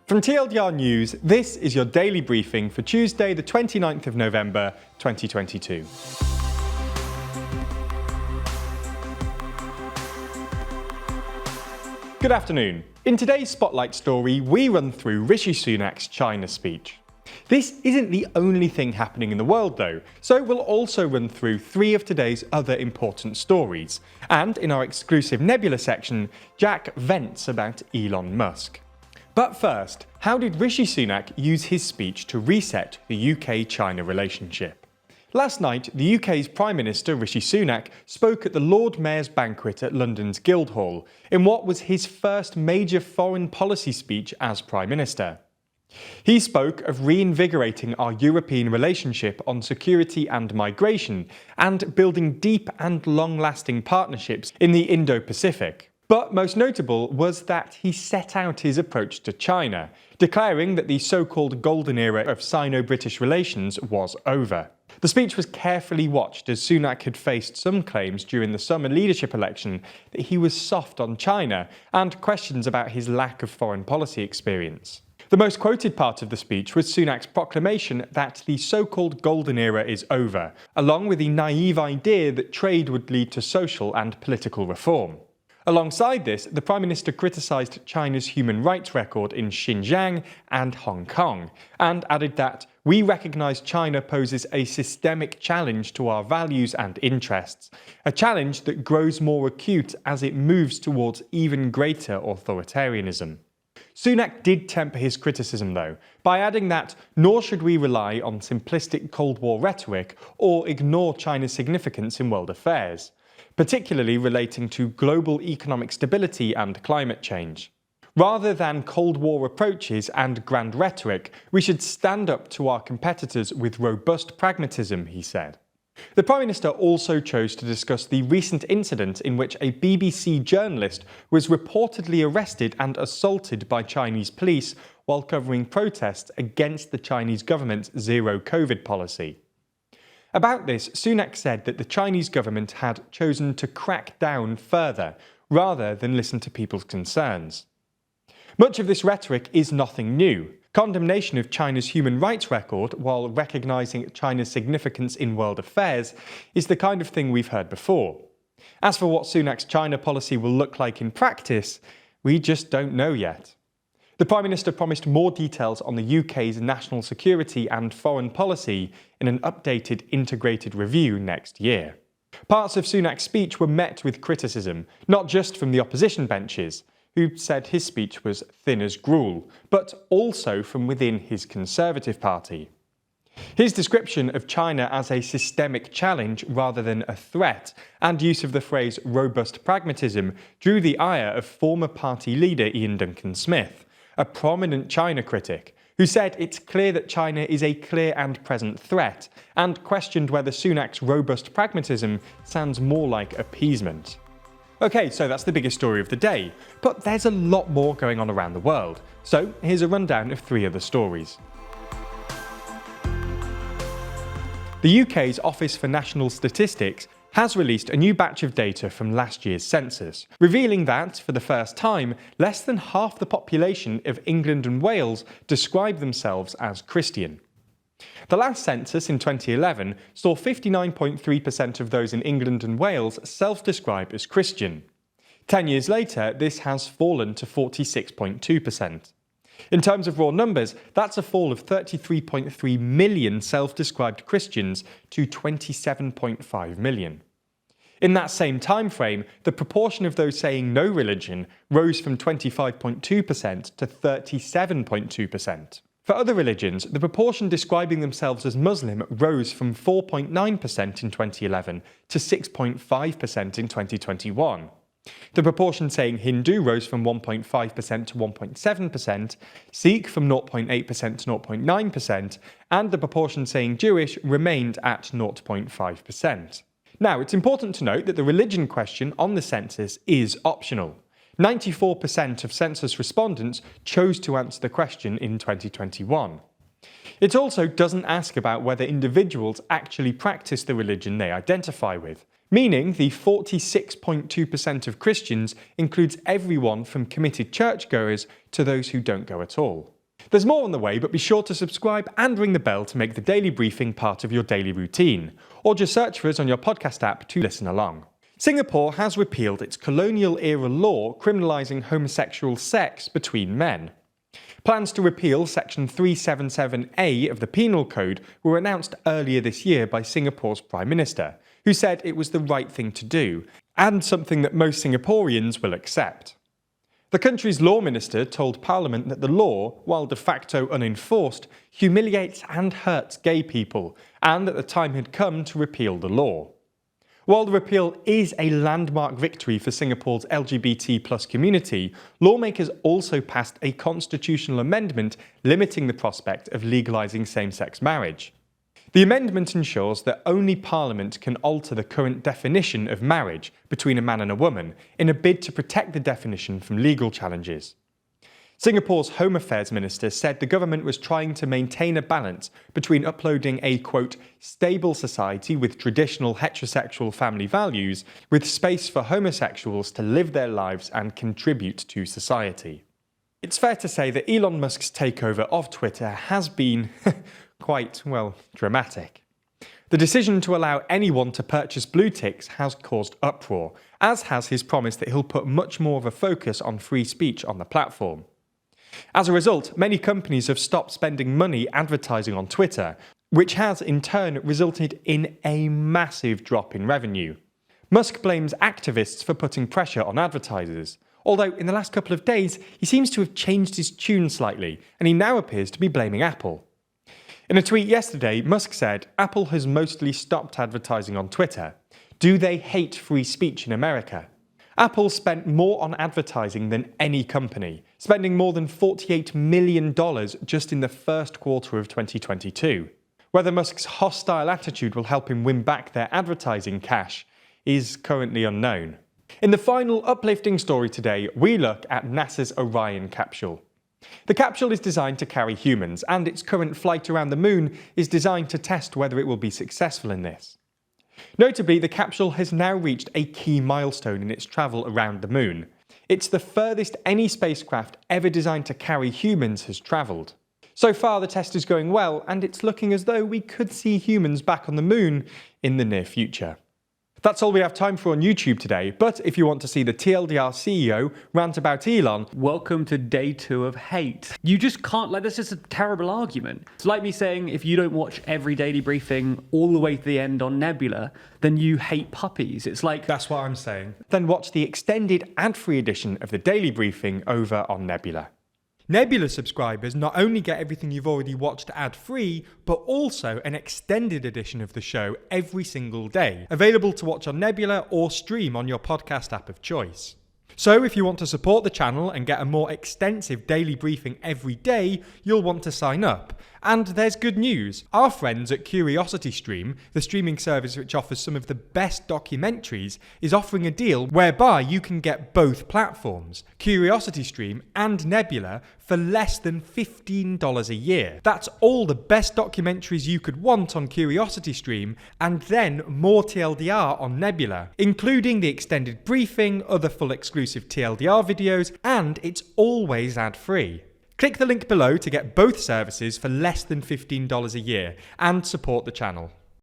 From TLDR News, this is your daily briefing for Tuesday, the 29th of November, 2022. Good afternoon. In today's Spotlight story, we run through Rishi Sunak's China speech. This isn't the only thing happening in the world though, so we'll also run through 3 of today's other important stories. And in our exclusive Nebula section, Jack vents about Elon Musk. But first, how did Rishi Sunak use his speech to reset the UK-China relationship? Last night, the UK's Prime Minister Rishi Sunak spoke at the Lord Mayor's banquet at London's Guildhall, in what was his first major foreign policy speech as Prime Minister. He spoke of reinvigorating our European relationship on security and migration, and building deep and long-lasting partnerships in the Indo-Pacific. But most notable was that he set out his approach to China, declaring that the so-called golden era of Sino-British relations was over. The speech was carefully watched as Sunak had faced some claims during the summer leadership election that he was soft on China and questions about his lack of foreign policy experience. The most quoted part of the speech was Sunak's proclamation that the so-called golden era is over, along with the naive idea that trade would lead to social and political reform. Alongside this, the Prime Minister criticised China's human rights record in Xinjiang and Hong Kong, and added that we recognise China poses a systemic challenge to our values and interests, a challenge that grows more acute as it moves towards even greater authoritarianism. Sunak did temper his criticism though, by adding that nor should we rely on simplistic Cold War rhetoric or ignore China's significance in world affairs, particularly relating to global economic stability and climate change. Rather than Cold War approaches and grand rhetoric, we should stand up to our competitors with robust pragmatism, he said. The Prime Minister also chose to discuss the recent incident in which a BBC journalist was reportedly arrested and assaulted by Chinese police while covering protests against the Chinese government's zero-COVID policy. About this, Sunak said that the Chinese government had chosen to crack down further, rather than listen to people's concerns. Much of this rhetoric is nothing new. Condemnation of China's human rights record, while recognising China's significance in world affairs, is the kind of thing we've heard before. As for what Sunak's China policy will look like in practice, we just don't know yet. The Prime Minister promised more details on the UK's national security and foreign policy in an updated integrated review next year. Parts of Sunak's speech were met with criticism, not just from the opposition benches, who said his speech was thin as gruel, but also from within his Conservative Party. His description of China as a systemic challenge rather than a threat, and use of the phrase robust pragmatism, drew the ire of former party leader Ian Duncan-Smith, a prominent China critic, who said it's clear that China is a clear and present threat, and questioned whether Sunak's robust pragmatism sounds more like appeasement. Okay, so that's the biggest story of the day, but there's a lot more going on around the world, so here's a rundown of 3 other stories. The UK's Office for National Statistics has released a new batch of data from last year's census, revealing that, for the first time, less than half the population of England and Wales describe themselves as Christian. The last census in 2011 saw 59.3% of those in England and Wales self-describe as Christian. 10 years later, this has fallen to 46.2%. In terms of raw numbers, that's a fall of 33.3 million self-described Christians to 27.5 million. In that same time frame, the proportion of those saying no religion rose from 25.2% to 37.2%. For other religions, the proportion describing themselves as Muslim rose from 4.9% in 2011 to 6.5% in 2021. The proportion saying Hindu rose from 1.5% to 1.7%, Sikh from 0.8% to 0.9%, and the proportion saying Jewish remained at 0.5%. Now, it's important to note that the religion question on the census is optional. 94% of census respondents chose to answer the question in 2021. It also doesn't ask about whether individuals actually practice the religion they identify with, meaning the 46.2% of Christians includes everyone from committed churchgoers to those who don't go at all. There's more on the way, but be sure to subscribe and ring the bell to make the daily briefing part of your daily routine, or just search for us on your podcast app to listen along. Singapore has repealed its colonial-era law criminalising homosexual sex between men. Plans to repeal Section 377A of the Penal Code were announced earlier this year by Singapore's Prime Minister, who said it was the right thing to do, and something that most Singaporeans will accept. The country's law minister told Parliament that the law, while de facto unenforced, humiliates and hurts gay people, and that the time had come to repeal the law. While the repeal is a landmark victory for Singapore's LGBT+ community, lawmakers also passed a constitutional amendment limiting the prospect of legalising same-sex marriage. The amendment ensures that only Parliament can alter the current definition of marriage between a man and a woman in a bid to protect the definition from legal challenges. Singapore's Home Affairs Minister said the government was trying to maintain a balance between uploading a, quote, stable society with traditional heterosexual family values with space for homosexuals to live their lives and contribute to society. It's fair to say that Elon Musk's takeover of Twitter has been quite, well, dramatic. The decision to allow anyone to purchase blue ticks has caused uproar, as has his promise that he'll put much more of a focus on free speech on the platform. As a result, many companies have stopped spending money advertising on Twitter, which has in turn resulted in a massive drop in revenue. Musk blames activists for putting pressure on advertisers, although in the last couple of days he seems to have changed his tune slightly, and he now appears to be blaming Apple. In a tweet yesterday, Musk said, "Apple has mostly stopped advertising on Twitter. Do they hate free speech in America?" Apple spent more on advertising than any company, spending more than $48 million just in the first quarter of 2022. Whether Musk's hostile attitude will help him win back their advertising cash is currently unknown. In the final uplifting story today, we look at NASA's Orion capsule. The capsule is designed to carry humans, and its current flight around the moon is designed to test whether it will be successful in this. Notably, the capsule has now reached a key milestone in its travel around the moon. It's the furthest any spacecraft ever designed to carry humans has travelled. So far, the test is going well, and it's looking as though we could see humans back on the moon in the near future. That's all we have time for on YouTube today, but if you want to see the TLDR CEO rant about Elon, welcome to day 2 of hate. You just can't, that's just a terrible argument. It's like me saying if you don't watch every daily briefing all the way to the end on Nebula, then you hate puppies. It's like... That's what I'm saying. Then watch the extended ad-free edition of the daily briefing over on Nebula. Nebula subscribers not only get everything you've already watched ad-free, but also an extended edition of the show every single day, available to watch on Nebula or stream on your podcast app of choice. So if you want to support the channel and get a more extensive daily briefing every day, you'll want to sign up. And there's good news. Our friends at CuriosityStream, the streaming service which offers some of the best documentaries, is offering a deal whereby you can get both platforms, CuriosityStream and Nebula, for less than $15 a year. That's all the best documentaries you could want on CuriosityStream, and then more TLDR on Nebula, including the extended briefing, other full exclusive TLDR videos, and it's always ad-free. Click the link below to get both services for less than $15 a year and support the channel.